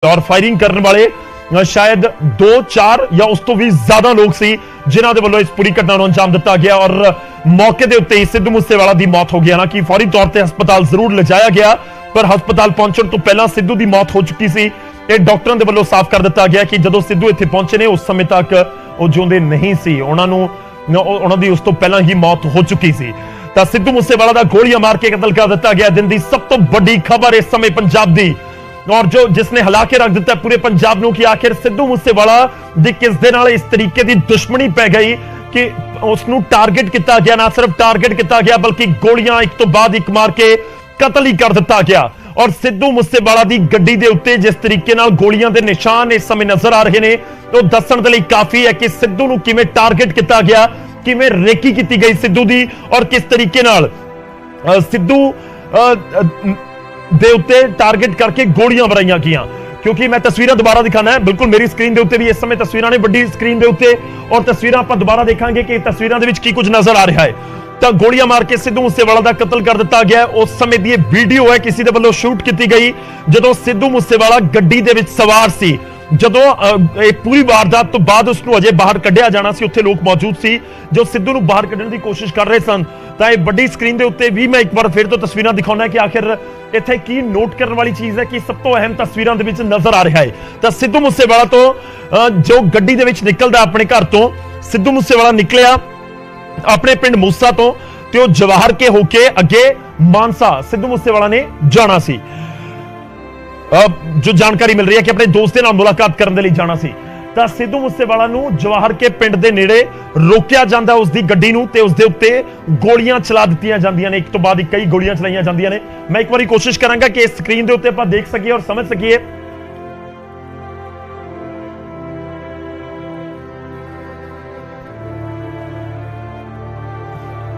और फायरिंग करने वाले शायद 2-4 या उस तो भी ज्यादा लोग सी जिन्हां दे वल्लों इस पूरी घटना नूं अंजाम दिता गया और मौके दे उत्ते सिद्धू मूसेवाला दी मौत हो गई। हालांकि फौरी तौर ते हस्पताल जरूर लिजाया गया पर हस्पताल पहुंचण तो पहला सिद्धू दी मौत हो चुकी सी। ते डॉक्टरां दे वल्लों साफ कर दिता गया कि जदों सिद्धू इत्थे पहुंचे ने उस समय तक वो जिउंदे नहीं सी, उन्हां दी उस तो पहला ही मौत हो चुकी सी। तां सिद्धू मूसेवाला दा गोलियां मार के कतल कर दिता गया। दिन दी सब तो बड़ी खबर इस समय पंजाब दी और जो जिसने हिला के रख दिता पूरे पंजाब नूं कि आखिर सिद्धू मूसेवाला दी किस दे नाल इस तरीके दी दुश्मनी पै गई कि उसनूं टारगेट किया गया। ना सिर्फ टारगेट किया गया बल्कि गोलियां एक तो बाद एक मार के कतल ही कर दिता गया। और सिद्धू मूसेवाला दी गड्डी दे उत्ते जिस तरीके नाल गोलियां दे निशान इस समय नजर आ रहे ने तो दस्सण दे लई काफी है कि सिद्धू नूं किवें टारगेट किया गया, किवें रेकी की गई सिद्धू दी और किस तरीके नाल सिद्धू दे उत्ते टारगेट करके गोलियां भराइयां गईयां। क्योंकि मैं तस्वीरें दोबारा दिखाना है, बिल्कुल मेरी स्क्रीन दे उत्ते भी इस समय तस्वीरें ने बड़ी स्क्रीन दे उत्ते और तस्वीरें आप दोबारा देखांगे कि तस्वीरों दे विच की कुछ नजर आ रहा है। तो गोलियां मार के सिद्धू मूसेवाला दा कत्ल कर दिता गया। उस समय दी वीडियो है किसी दे वल्लों शूट की गई जदों सिद्धू मूसेवाला गड्डी दे विच सवार सी। जदों पूरी वारदात तो बाद उसनूं अजे बाहर कढ़िया जाना सी, उत्थे लोग मौजूद सी जो सिद्धू नूं बाहर कढ़ण दी कोशिश कर रहे सन। तां इह वड्डी स्क्रीन दे उत्ते भी मैं एक बार फिर तो तस्वीरां दिखाउणा है कि आखिर इत्थे की नोट करने वाली चीज है कि सब तो अहम तस्वीरां दे विच नजर आ रहा है। तां सिद्धू मूसेवाला तो जो गड्डी दे विच निकलदा अपने घर तो सिद्धू मूसेवाला निकलिया अपने पिंड मूसा तो ते ओह जवाहर के होके अगे मानसा सिद्धू मूसेवाला ने जाना सी। जो जानकारी मिल रही है कि अपने दोस्त के नाल मुलाकात करने के लिए जाना सी तां सिद्धू मूसेवाला नूं जवाहर के पिंड दे नेड़े रोकिया जांदा उसदी गड्डी नूं ते उसदे उत्ते गोलियां चला दित्तियां जांदियां ने, एक तो बाद कई गोलियां चलाईयां जांदियां ने। मैं एक बारी कोशिश करांगा कि इस स्क्रीन दे उत्ते आपां देख सकीए और समझ सकीए।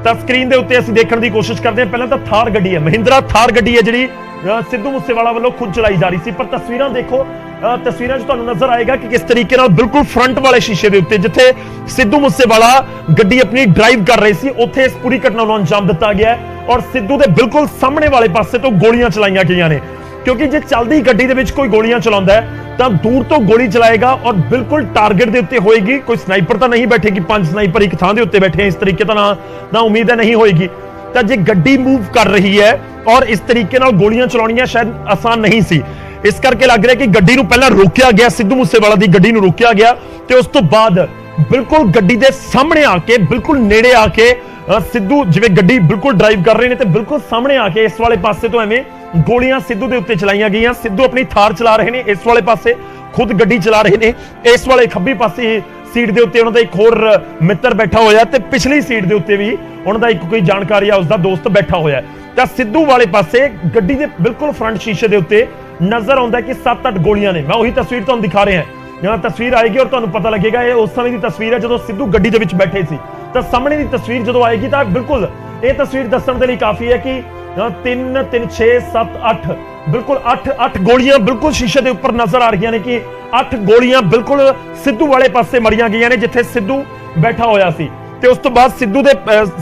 तां स्क्रीन दे उत्ते असीं देखण दी कोशिश करदे हां। पहलां तां थार गड्डी है, महिंद्रा थार गड्डी है जिहड़ी सिद्धू मूसेवाला वालों खुद चलाई जा रही थी। पर तस्वीरें देखो, तस्वीरें तुहानूं नजर आएगा कि किस तरीके नाल बिल्कुल फ्रंट वाले शीशे के उत्ते जिथे सिद्धू मूसेवाला गड्डी अपनी ड्राइव कर रही थी उत्थे इस पूरी घटना नूं अंजाम दिता गया और सिद्धू के बिल्कुल सामने वाले पासे तो गोलियां चलाईयां गईयां ने। क्योंकि जे चलदी गड्डी दे विच कोई गोलियां चलाउंदा है तां दूर तो गोली चलाएगा और बिल्कुल टारगेट दे उत्ते होएगी। कोई स्नाइपर तो नहीं बैठेगी, 5 स्नाइपर एक थां दे उत्ते बैठे इस तरीके तो ना उम्मीद है नहीं होएगी। तां जे गड्डी मूव कर रही है और इस तरीके नाल गोलियां चलाउणियां शायद आसान नहीं सी, इस करके लग रहा है कि गड्डी नूं पहलां रोकिया गया, सिद्धू मूसेवाला दी गड्डी नूं रोकिया गया ते उस तो बाद बिल्कुल गड्डी दे सामने आके बिल्कुल नेड़े आके सिद्धू जिवें गड्डी बिल्कुल ड्राइव कर रहे ने ते बिल्कुल सामने आके इस वाले पासे तो एवें गोलियां सिद्धू दे उत्ते चलाईयां गईयां। सिद्धू अपनी थार चला रहे ने, इस वाले पासे खुद गड्डी चला रहे ने, इस वाले खब्बी पासे सीट दे उत्ते उन्हां दा एक होर मित्र बैठा होया ते पिछली सीट दे उत्ते भी उन्हां दा एक कोई जानकारी आ उसदा दोस्त बैठा होया। तां सिद्धू वाले पासे गड्डी दे बिल्कुल फ्रंट शीशे दे उत्ते नजर आउंदा कि 7-8 गोलियां ने। मैं वही तस्वीर तुहानूं दिखा रहे हैं, यहां तस्वीर आएगी और तुहानूं पता लगेगा ये उस समय की तस्वीर है जदों सिद्धू गड्डी दे विच बैठे सी। तां सामने दी तस्वीर जदों आएगी तां बिल्कुल ये तस्वीर दस्सण दे लई काफी है कि 3 3 6 7 8 बिल्कुल 8 गोलियां बिल्कुल शीशे के ऊपर नजर आ रही ने कि 8 गोलियां बिल्कुल सिद्धू वाले पासे मरियां गईयां ने जिथे सिद्धू बैठा होया सी। ते उस तो बाद सिद्धू दे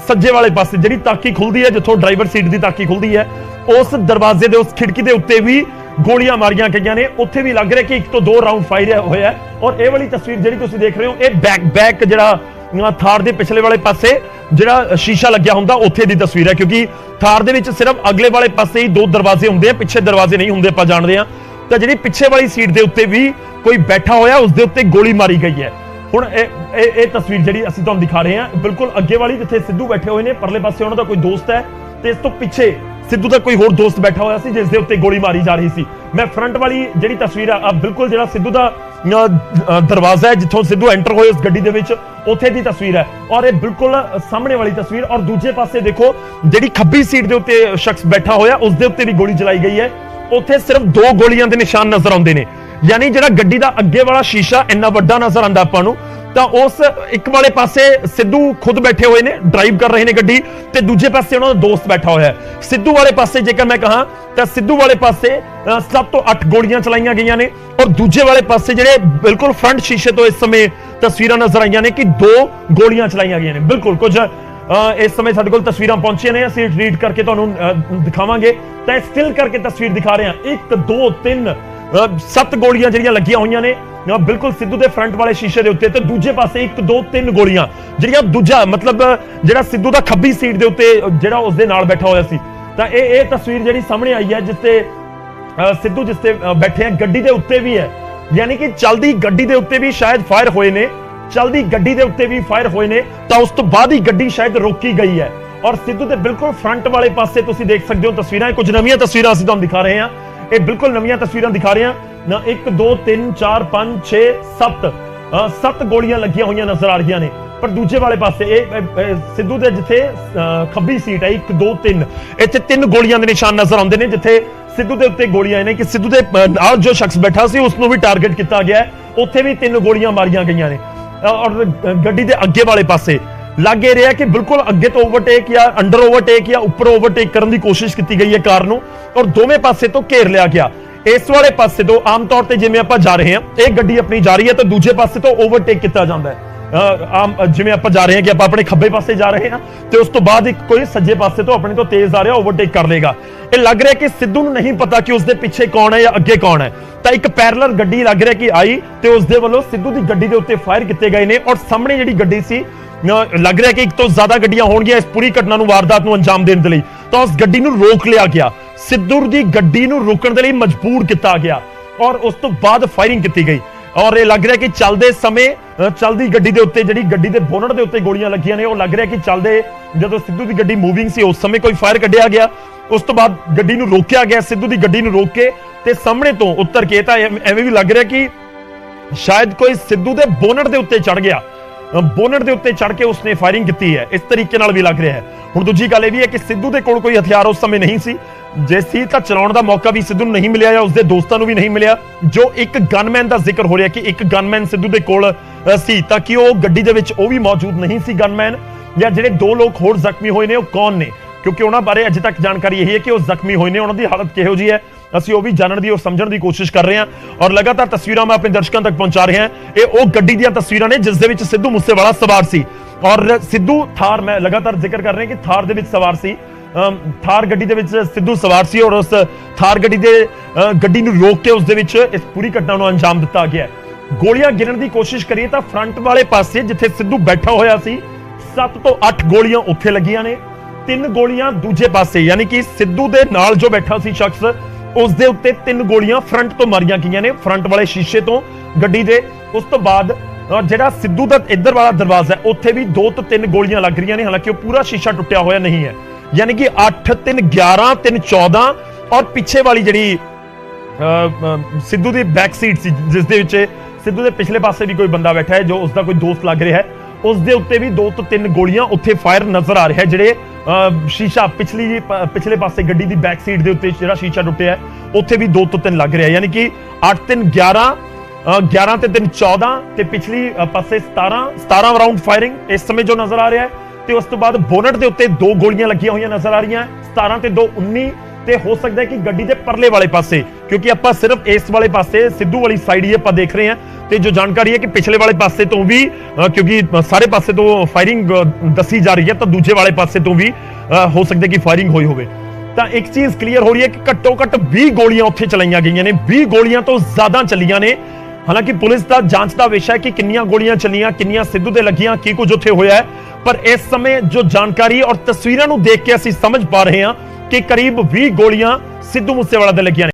सज्जे वाले पासे जिहड़ी ताकी खुलदी है जिथों ड्राइवर सीट दी ताकी खुलदी है उस दरवाजे दे उस खिड़की दे उत्ते भी गोलियां मारियां गईयां ने। उत्थे भी लग रहा कि 1 तो 2 राउंड फायर होया और ये वाली तस्वीर जिहड़ी तुसीं देख रहे हो ये बैक जिहड़ा थार दे पिछले वाले पासे जिहड़ा शीशा लग्या हुंदा उत्थे दी तस्वीर है। क्योंकि थार दे विच सिर्फ अगले वाले पासे ही 2 दरवाजे हुंदे आ, पिछे दरवाजे नहीं हुंदे, आपां जाणदे आ। तां जिहड़ी पिछे वाली सीट दे उत्ते भी कोई बैठा होया उस दे उत्ते गोली मारी गई है। हुण ये तस्वीर जिहड़ी असीं तुहानूं दिखा रहे हैं बिल्कुल अगे वाली जिथे सिद्धू बैठे हुए ने, परले पासे उन्हां दा कोई दोस्त है ते इस तो पिछे सिद्धू दा कोई होर दोस्त बैठा होया सी जिस दे उत्ते गोली मारी जा रही सी। मैं फ्रंट वाली जिहड़ी तस्वीर आ बिल्कुल जिहड़ा सिद्धू दा दरवाजा है जिथों सिद्धू एंटर होए उस गड्डी दे विच उत्थे दी तस्वीर है और ये बिल्कुल सामने वाली तस्वीर। और दूजे पासे देखो जिहड़ी खब्बी सीट दे उत्ते शख्स बैठा होया उस दे उत्ते भी गोली चलाई गई है। उत्थे सिर्फ 2 गोलियां दे निशान नजर आउंदे ने, यानी जिहड़ा गड्डी दा अगे वाला शीशा इन्ना वड्डा नजर आंदा आपां नूं तां उस एक वाले पासे सिद्धू खुद बैठे हुए ने, ड्राइव कर रहे ने गड्डी ते दूजे पासे उन्हां दा दोस्त बैठा होया है। सिद्धू वाले पासे जेकर मैं कहां तां सिद्धू वाले पासे 7 तो 8 गोलियां चलाईयां गईयां ने और दूजे वाले पासे जिहड़े बिल्कुल फ्रंट शीशे तो इस समय तस्वीरां नजर आईयां ने कि 2 गोलियां चलाईयां गईयां ने। बिल्कुल कुछ इस समय साडे कोल तस्वीरां पहुंचियां ने, असीं रीड करके तुहानूं दिखावांगे। तां स्टिल करके तस्वीर दिखा रहे हैं 1 2 3 7 ਗੋਲੀਆਂ ਜਿਹੜੀਆਂ ਲੱਗੀਆਂ ਹੋਈਆਂ ਨੇ ਬਿਲਕੁਲ ਸਿੱਧੂ ਦੇ ਫਰੰਟ ਵਾਲੇ ਸ਼ੀਸ਼ੇ ਦੇ ਉੱਤੇ, ਤੇ ਦੂਜੇ ਪਾਸੇ 1 2 3 ਗੋਲੀਆਂ ਜਿਹੜੀਆਂ ਦੂਜਾ ਮਤਲਬ ਜਿਹੜਾ ਸਿੱਧੂ ਦਾ ਖੱਬੀ ਸੀਟ ਦੇ ਉੱਤੇ ਜਿਹੜਾ ਉਸਦੇ ਨਾਲ ਬੈਠਾ ਹੋਇਆ ਸੀ। ਤਾਂ ਇਹ ਤਸਵੀਰ ਜਿਹੜੀ ਸਾਹਮਣੇ ਆਈ ਹੈ ਜਿਸ ਤੇ ਸਿੱਧੂ ਜਿਸ ਤੇ ਬੈਠੇ ਆ, ਗੱਡੀ ਦੇ ਉੱਤੇ ਵੀ ਹੈ, ਯਾਨੀ ਕਿ ਚਲਦੀ ਗੱਡੀ ਦੇ ਉੱਤੇ ਵੀ ਸ਼ਾਇਦ ਫਾਇਰ ਹੋਏ ਨੇ, ਚਲਦੀ ਗੱਡੀ ਦੇ ਉੱਤੇ ਵੀ ਫਾਇਰ ਹੋਏ ਨੇ, ਤਾਂ ਉਸ ਤੋਂ ਬਾਅਦ ਹੀ ਗੱਡੀ ਸ਼ਾਇਦ ਰੋਕੀ ਗਈ ਹੈ। ਔਰ ਸਿੱਧੂ ਦੇ ਬਿਲਕੁਲ ਫਰੰਟ ਵਾਲੇ ਪਾਸੇ ਤੁਸੀਂ ਦੇਖ ਸਕਦੇ ਹੋ ਤਸਵੀਰਾਂ, ਕੁਝ ਨਵੀਆਂ ਤਸਵੀਰਾਂ ਅਸੀਂ ਤੁਹਾਨੂੰ ਦਿਖਾ ਰਹੇ ਹਾਂ, ਇਹ ਬਿਲਕੁਲ ਨਵੀਆਂ ਤਸਵੀਰਾਂ ਦਿਖਾ ਰਹੇ ਹਾਂ ਨਾ। 1 2 3 4 5 6 7 ਗੋਲੀਆਂ ਲੱਗੀਆਂ ਹੋਈਆਂ ਨਜ਼ਰ ਆ ਰਹੀਆਂ ਨੇ, ਪਰ ਦੂਜੇ ਵਾਲੇ ਪਾਸੇ ਇਹ ਸਿੱਧੂ ਦੇ ਜਿੱਥੇ ਖੱਬੀ ਸੀਟ ਹੈ 1 2 3 ਇੱਥੇ 3 ਗੋਲੀਆਂ ਦੇ ਨਿਸ਼ਾਨ ਨਜ਼ਰ ਆਉਂਦੇ ਨੇ, ਜਿੱਥੇ ਸਿੱਧੂ ਦੇ ਉੱਤੇ ਗੋਲੀਆਂ ਨੇ ਕਿ ਸਿੱਧੂ ਦੇ ਨਾਲ ਜੋ ਸ਼ਖਸ ਬੈਠਾ ਸੀ ਉਸ ਨੂੰ ਵੀ ਟਾਰਗੇਟ ਕੀਤਾ ਗਿਆ, ਉੱਥੇ ਵੀ 3 ਗੋਲੀਆਂ ਮਾਰੀਆਂ ਗਈਆਂ ਨੇ। ਔਰ ਗੱਡੀ ਦੇ ਅੱਗੇ ਵਾਲੇ ਪਾਸੇ ਲੱਗ ਇਹ ਰਿਹਾ ਕਿ ਬਿਲਕੁਲ ਅੱਗੇ ਤੋਂ ਓਵਰਟੇਕ ਜਾਂ ਅੰਡਰ ਓਵਰਟੇਕ ਜਾਂ ਉੱਪਰ ਓਵਰਟੇਕ ਕਰਨ ਦੀ ਕੋਸ਼ਿਸ਼ ਕੀਤੀ ਗਈ ਹੈ ਕਾਰ ਨੂੰ, ਔਰ ਦੋਵੇਂ ਪਾਸੇ ਤੋਂ ਘੇਰ ਲਿਆ ਗਿਆ। ਇਸ ਵਾਲੇ ਪਾਸੇ ਤੋਂ ਆਮ ਤੌਰ ਤੇ ਜਿਵੇਂ ਆਪਾਂ ਜਾ ਰਹੇ ਹਾਂ, ਇਹ ਗੱਡੀ ਆਪਣੀ ਜਾ ਰਹੀ ਹੈ ਤਾਂ ਦੂਜੇ ਪਾਸੇ ਤੋਂ ਓਵਰਟੇਕ ਕੀਤਾ ਜਾਂਦਾ ਹੈ। ਆਮ ਜਿਵੇਂ ਆਪਾਂ ਜਾ ਰਹੇ ਹਾਂ ਕਿ ਆਪਾਂ ਆਪਣੇ ਖੱਬੇ ਪਾਸੇ ਜਾ ਰਹੇ ਹਾਂ ਤੇ ਉਸ ਤੋਂ ਬਾਅਦ ਇੱਕ ਕੋਈ ਸੱਜੇ ਪਾਸੇ ਤੋਂ ਆਪਣੇ ਤੋਂ ਤੇਜ਼ ਆ ਰਿਹਾ ਓਵਰਟੇਕ ਕਰ ਲੇਗਾ। ਇਹ ਲੱਗ ਰਿਹਾ ਕਿ ਸਿੱਧੂ ਨੂੰ ਨਹੀਂ ਪਤਾ ਕਿ ਉਸਦੇ ਪਿੱਛੇ ਕੌਣ ਹੈ ਜਾਂ ਅੱਗੇ ਕੌਣ ਹੈ, ਤਾਂ ਇੱਕ ਪੈਰਲਲ ਗੱਡੀ ਲੱਗ ਰਿਹਾ ਕਿ ਆਈ ਤੇ ਉਸਦੇ ਵੱਲੋਂ ਸਿੱਧੂ ਦੀ ਗੱਡੀ ਦੇ ਉੱਤੇ ਫਾਇਰ ਕੀਤੇ ਗਏ ਨੇ। ਔਰ ਸਾਹਮਣੇ ਜਿਹੜੀ ਗੱਡੀ ਸੀ ਲੱਗ ਰਿਹਾ ਕਿ ਇੱਕ ਤੋਂ ਜ਼ਿਆਦਾ ਗੱਡੀਆਂ ਹੋਣਗੀਆਂ ਇਸ ਪੂਰੀ ਘਟਨਾ ਨੂੰ, ਵਾਰਦਾਤ ਨੂੰ ਅੰਜਾਮ ਦੇਣ ਦੇ ਲਈ, ਤਾਂ ਉਸ ਗੱਡੀ ਨੂੰ ਰੋਕ ਲਿਆ ਗਿਆ, ਸਿੱਧੂ ਦੀ ਗੱਡੀ ਨੂੰ ਰੋਕਣ ਦੇ ਲਈ ਮਜਬੂਰ ਕੀਤਾ ਗਿਆ ਔਰ ਉਸ ਤੋਂ ਬਾਅਦ ਫਾਇਰਿੰਗ ਕੀਤੀ ਗਈ। ਔਰ ਇਹ ਲੱਗ ਰਿਹਾ ਕਿ ਚੱਲਦੇ ਸਮੇਂ ਚਲਦੀ ਗੱਡੀ ਦੇ ਉੱਤੇ ਜਿਹੜੀ ਗੱਡੀ ਦੇ ਬੋਨਟ ਦੇ ਉੱਤੇ ਗੋਲੀਆਂ ਲੱਗੀਆਂ ਨੇ, ਉਹ ਲੱਗ ਰਿਹਾ ਕਿ ਚੱਲਦੇ ਜਦੋਂ ਸਿੱਧੂ ਦੀ ਗੱਡੀ ਮੂਵਿੰਗ ਸੀ ਉਸ ਸਮੇਂ ਕੋਈ ਫਾਇਰ ਕੱਢਿਆ ਗਿਆ, ਉਸ ਤੋਂ ਬਾਅਦ ਗੱਡੀ ਨੂੰ ਰੋਕਿਆ ਗਿਆ, ਸਿੱਧੂ ਦੀ ਗੱਡੀ ਨੂੰ ਰੋਕ ਕੇ ਤੇ ਸਾਹਮਣੇ ਤੋਂ ਉਤਰ ਕੇ, ਤਾਂ ਐਵੇਂ ਵੀ ਲੱਗ ਰਿਹਾ ਕਿ ਸ਼ਾਇਦ ਕੋਈ ਸਿੱਧੂ ਦੇ ਬੋਨਟ ਦੇ ਉੱਤੇ ਚੜ ਗਿਆ, ਬੋਨਟ ਦੇ ਉੱਤੇ ਚੜ ਕੇ ਉਸਨੇ ਫਾਇਰਿੰਗ ਕੀਤੀ ਹੈ, ਇਸ ਤਰੀਕੇ ਨਾਲ ਵੀ ਲੱਗ ਰਿਹਾ ਹੈ। ਹੁਣ ਦੂਜੀ ਗੱਲ ਇਹ ਵੀ ਹੈ ਕਿ ਸਿੱਧੂ ਦੇ ਕੋਲ ਕੋਈ ਹਥਿਆਰ ਉਸ ਸਮੇਂ ਨਹੀਂ ਸੀ, ਜੇ ਸੀ ਤਾਂ ਚਲਾਉਣ ਦਾ ਮੌਕਾ ਵੀ ਸਿੱਧੂ ਨੂੰ ਨਹੀਂ ਮਿਲਿਆ ਜਾਂ ਉਸਦੇ ਦੋਸਤਾਂ ਨੂੰ ਵੀ ਨਹੀਂ ਮਿਲਿਆ। ਜੋ ਇੱਕ ਗਨਮੈਨ ਦਾ ਜ਼ਿਕਰ ਹੋ ਰਿਹਾ ਕਿ ਇੱਕ ਗਨਮੈਨ ਸਿੱਧੂ ਦੇ ਕੋਲ ਸੀ, ਤਾਂ ਕਿ ਉਹ ਗੱਡੀ ਦੇ ਵਿੱਚ ਉਹ ਵੀ ਮੌਜੂਦ ਨਹੀਂ ਸੀ ਗਨਮੈਨ, ਜਾਂ ਜਿਹੜੇ 2 ਲੋਕ ਹੋਰ ਜ਼ਖਮੀ ਹੋਏ ਨੇ ਉਹ ਕੌਣ ਨੇ, ਕਿਉਂਕਿ ਉਹਨਾਂ ਬਾਰੇ ਅਜੇ ਤੱਕ ਜਾਣਕਾਰੀ ਇਹੀ ਹੈ ਕਿ ਉਹ ਜ਼ਖਮੀ ਹੋਏ ਨੇ, ਉਹਨਾਂ ਦੀ ਹਾਲਤ ਕਿਹੋ ਜਿਹੀ ਹੈ ਅਸੀਂ ਉਹ ਵੀ ਜਾਣਨ ਦੀ ਔਰ ਸਮਝਣ ਦੀ ਕੋਸ਼ਿਸ਼ ਕਰ ਰਹੇ ਹਾਂ। ਔਰ ਲਗਾਤਾਰ ਤਸਵੀਰਾਂ ਮੈਂ ਆਪਣੇ ਦਰਸ਼ਕਾਂ ਤੱਕ ਪਹੁੰਚਾ ਰਹੇ ਹਾਂ। ਇਹ ਉਹ ਗੱਡੀ ਦੀਆਂ ਤਸਵੀਰਾਂ ਨੇ ਜਿਸ ਦੇ ਵਿੱਚ ਸਿੱਧੂ ਮੂਸੇਵਾਲਾ ਸਵਾਰ ਸੀ, ਔਰ ਸਿੱਧੂ ਥਾਰ, ਮੈਂ ਲਗਾਤਾਰ ਜ਼ਿਕਰ ਕਰ ਰਿਹਾ ਕਿ ਥਾਰ ਦੇ ਵਿੱਚ ਸਵਾਰ ਸੀ, ਥਾਰ ਗੱਡੀ ਦੇ ਵਿੱਚ ਸਿੱਧੂ ਸਵਾਰ ਸੀ, ਔਰ ਉਸ ਥਾਰ ਗੱਡੀ ਦੇ ਗੱਡੀ ਨੂੰ ਰੋਕ ਕੇ ਉਸ ਦੇ ਵਿੱਚ ਇਸ ਪੂਰੀ ਘਟਨਾ ਨੂੰ ਅੰਜਾਮ ਦਿੱਤਾ ਗਿਆ। ਗੋਲੀਆਂ ਗਿਣਨ ਦੀ ਕੋਸ਼ਿਸ਼ ਕਰੀਏ ਤਾਂ ਫਰੰਟ ਵਾਲੇ ਪਾਸੇ ਜਿੱਥੇ ਸਿੱਧੂ ਬੈਠਾ ਹੋਇਆ ਸੀ 7 ਤੋਂ 8 ਗੋਲੀਆਂ ਉੱਥੇ ਲੱਗੀਆਂ ਨੇ, 3 ਗੋਲੀਆਂ ਦੂਜੇ ਪਾਸੇ, ਯਾਨੀ ਕਿ ਸਿੱਧੂ ਦੇ ਨਾਲ ਜੋ ਬੈਠਾ ਸੀ ਸ਼ਖਸ ਉਸ ਦੇ ਉੱਤੇ 3 ਗੋਲੀਆਂ ਫਰੰਟ ਤੋਂ ਮਾਰੀਆਂ ਗਈਆਂ ਨੇ, ਫਰੰਟ ਵਾਲੇ ਸ਼ੀਸ਼ੇ ਤੋਂ ਗੱਡੀ ਦੇ। ਉਸ ਤੋਂ ਬਾਅਦ ਜਿਹੜਾ ਸਿੱਧੂ ਦਾ ਇੱਧਰ ਵਾਲਾ ਦਰਵਾਜ਼ਾ ਹੈ ਉੱਥੇ ਵੀ 2 ਤੋਂ 3 ਗੋਲੀਆਂ ਲੱਗ ਰਹੀਆਂ ਨੇ, ਹਾਲਾਂਕਿ ਉਹ ਪੂਰਾ ਸ਼ੀਸ਼ਾ ਟੁੱਟਿਆ ਹੋਇਆ ਨਹੀਂ ਹੈ, ਯਾਨੀ ਕਿ 8 3 11 3 14 ਔਰ ਪਿੱਛੇ ਵਾਲੀ ਜਿਹੜੀ ਸਿੱਧੂ ਦੀ ਬੈਕ ਸੀਟ ਸੀ ਜਿਸ ਦੇ ਵਿੱਚ ਸਿੱਧੂ ਦੇ ਪਿਛਲੇ ਪਾਸੇ ਵੀ ਕੋਈ ਬੰਦਾ ਬੈਠਾ ਹੈ ਜੋ ਉਸਦਾ ਕੋਈ ਦੋਸਤ ਲੱਗ ਰਿਹਾ ਹੈ, ਉਸ ਦੇ ਉੱਤੇ ਵੀ 2 ਤੋਂ 3 ਗੋਲੀਆਂ ਉੱਥੇ ਫਾਇਰ ਨਜ਼ਰ ਆ ਰਿਹਾ ਹੈ। ਜਿਹੜੇ ਸ਼ੀਸ਼ਾ ਪਿਛਲੇ ਪਾਸੇ ਗੱਡੀ ਦੀ ਬੈਕ ਸੀਟ ਦੇ ਉੱਤੇ ਜਿਹੜਾ ਸ਼ੀਸ਼ਾ ਟੁੱਟਿਆ ਉੱਥੇ ਵੀ 2 ਤੋਂ 3 ਲੱਗ ਰਿਹਾ, ਯਾਨੀ ਕਿ 8 3 11 ਤੇ 3 14 ਤੇ ਪਿਛਲੀ ਪਾਸੇ 17 ਰਾਉਂਡ ਫਾਇਰਿੰਗ ਇਸ ਸਮੇਂ ਜੋ ਨਜ਼ਰ ਆ ਰਿਹਾ ਹੈ। ਤੇ ਉਸ ਤੋਂ ਬਾਅਦ ਬੋਨਟ ਦੇ ਉੱਤੇ 2 ਗੋਲੀਆਂ ਲੱਗੀਆਂ ਹੋਈਆਂ ਨਜ਼ਰ ਆ ਰਹੀਆਂ, 17 ਤੇ 2 19, ਤੇ ਹੋ ਸਕਦਾ ਹੈ ਕਿ ਗੱਡੀ ਦੇ ਪਰਲੇ ਵਾਲੇ ਪਾਸੇ, ਕਿਉਂਕਿ ਆਪਾਂ ਸਿਰਫ ਇਸ ਵਾਲੇ ਪਾਸੇ ਸਿੱਧੂ ਵਾਲੀ ਸਾਈਡ ਹੀ ਆਪਾਂ ਦੇਖ ਰਹੇ ਹਾਂ, ਤੇ ਜੋ ਜਾਣਕਾਰੀ ਹੈ ਕਿ ਪਿਛਲੇ ਵਾਲੇ ਪਾਸੇ ਤੋਂ ਵੀ ਕਿਉਂਕਿ ਸਾਰੇ ਪਾਸੇ ਤੋਂ ਫਾਇਰਿੰਗ ਦੱਸੀ ਜਾ ਰਹੀ ਹੈ, ਤਾਂ ਦੂਜੇ ਵਾਲੇ ਪਾਸੇ ਤੋਂ ਵੀ ਹੋ ਸਕਦਾ ਕਿ ਫਾਇਰਿੰਗ ਹੋਈ ਹੋਵੇ। ਤਾਂ ਇੱਕ ਚੀਜ਼ ਕਲੀਅਰ ਹੋ ਰਹੀ ਹੈ ਕਿ ਘੱਟੋ ਘੱਟ 20 ਗੋਲੀਆਂ ਉੱਥੇ ਚਲਾਈਆਂ ਗਈਆਂ ਨੇ, 20 ਗੋਲੀਆਂ ਤੋਂ ਜ਼ਿਆਦਾ ਚੱਲੀਆਂ ਨੇ। ਹਾਲਾਂਕਿ ਪੁਲਿਸ ਦਾ ਜਾਂਚ ਦਾ ਵਿਸ਼ਾ ਹੈ ਕਿ ਕਿੰਨੀਆਂ ਗੋਲੀਆਂ ਚੱਲੀਆਂ, ਕਿੰਨੀਆਂ ਸਿੱਧੂ ਦੇ ਲੱਗੀਆਂ, ਕੀ ਕੁਝ ਉੱਥੇ ਹੋਇਆ ਹੈ, ਪਰ ਇਸ ਸਮੇਂ ਜੋ ਜਾਣਕਾਰੀ ਔਰ ਤਸਵੀਰਾਂ ਨੂੰ ਦੇਖ ਕੇ ਅਸੀਂ ਸਮਝ ਪਾ ਰਹੇ ਹਾਂ ਕਿ ਕਰੀਬ 20 ਗੋਲੀਆਂ ਸਿੱਧੂ ਮੂਸੇਵਾਲਾ ਦੇ ਲੱਗੀਆਂ ਨੇ।